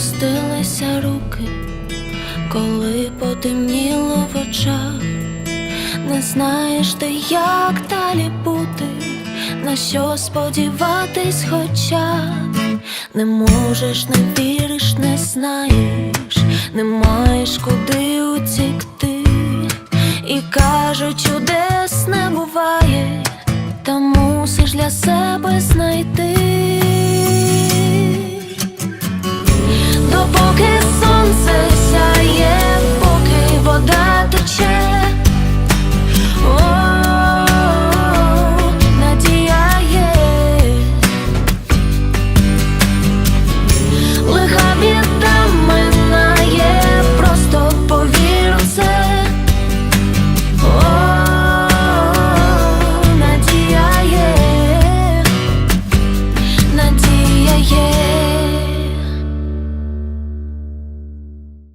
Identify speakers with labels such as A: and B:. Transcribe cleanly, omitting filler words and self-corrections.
A: опустилися руки, коли потемніло в очах. Не знаєш ти, як далі бути, на що сподіватись, хоча не можеш, не віриш, не знаєш, не маєш куди утікти. І кажуть, чудес не буває, та мусиш для себе знайти.